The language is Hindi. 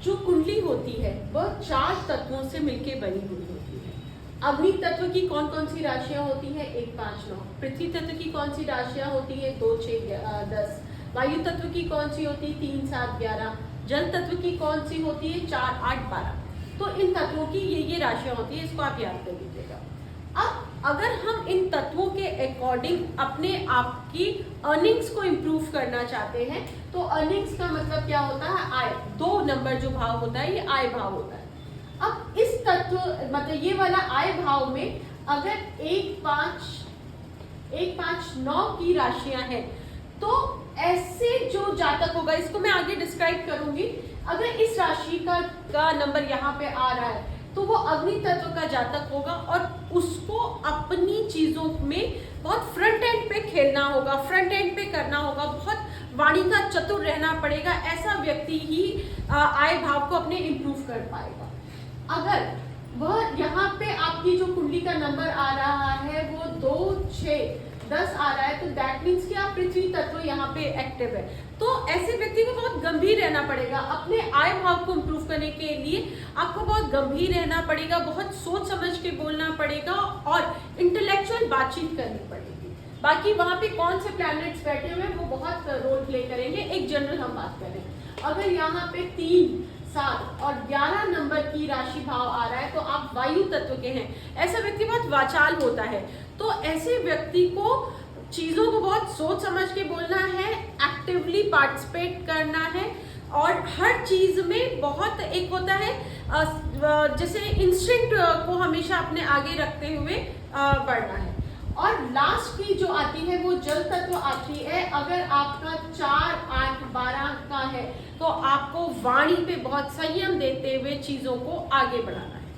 जो कुंडली होती है वह 4 तत्वों से मिलकर बनी हुई होती है। अग्नि तत्व की कौन कौन सी राशियां होती हैं? 1, 5, 9। पृथ्वी तत्व की कौन सी राशियां होती है? 2, 6, 10। वायु तत्व की कौन सी होती है? 3, 7, 11। जल तत्व की कौन सी होती है? 4, 8, 12। तो इन तत्वों की ये राशियां होती है, इसको आप याद कर लीजिएगा। अब अगर हम इन तत्वों के अकॉर्डिंग अपने आप की अर्निंग्स को इम्प्रूव करना चाहते हैं, तो अर्निंग्स का मतलब क्या होता है? आय। 2 नंबर जो भाव होता है ये आय भाव होता है। अब इस तत्व मतलब ये वाला आय भाव में अगर 1, 5, 9 की राशियां हैं, तो ऐसे जो जातक होगा, इसको मैं आगे डिस्क्राइब करूंगी। अगर इस राशि का नंबर यहाँ पे आ रहा है तो वो अग्नि तत्व का जातक होगा और उसको अपनी चीजों में बहुत फ्रंट एंड पे खेलना होगा, फ्रंट एंड पे करना होगा, बहुत वाणी का चतुर रहना पड़ेगा। ऐसा व्यक्ति ही आय भाव को अपने इम्प्रूव कर पाएगा। अगर वह यहाँ पे आपकी जो कुंडली का नंबर आ रहा है वो 2, 6, 10 आ रहा है, तो दैट मीन्स कि आप पृथ्वी तत्व यहाँ पे एक्टिव है। तो ऐसे व्यक्ति को बहुत गंभीर रहना पड़ेगा। अपने आय भाव को इम्प्रूव करने के लिए आपको बहुत गंभीर रहना पड़ेगा, बहुत सोच समझ के बोलना पड़ेगा और इंटेलेक्चुअल बातचीत करनी पड़ेगी। बाकी वहाँ पे कौन से प्लैनेट्स बैठे हुए हैं वो बहुत रोल प्ले करेंगे। एक जनरल हम बात करें, अगर यहाँ पे 3, 7 और 11 नंबर की राशि भाव आ रहा है तो आप वायु तत्व के हैं। ऐसा व्यक्ति बहुत वाचाल होता है, तो ऐसे व्यक्ति को चीज़ों को बहुत सोच समझ के बोलना है, एक्टिवली पार्टिसिपेट करना है और हर चीज़ में बहुत एक होता है जैसे इंस्टिंक्ट को हमेशा अपने आगे रखते हुए बढ़ना है। और लास्ट की जो आती है वो जल तत्व आती है। अगर आपका 4, 8, 12 का है तो आपको वाणी पे बहुत संयम देते हुए चीज़ों को आगे बढ़ाना है।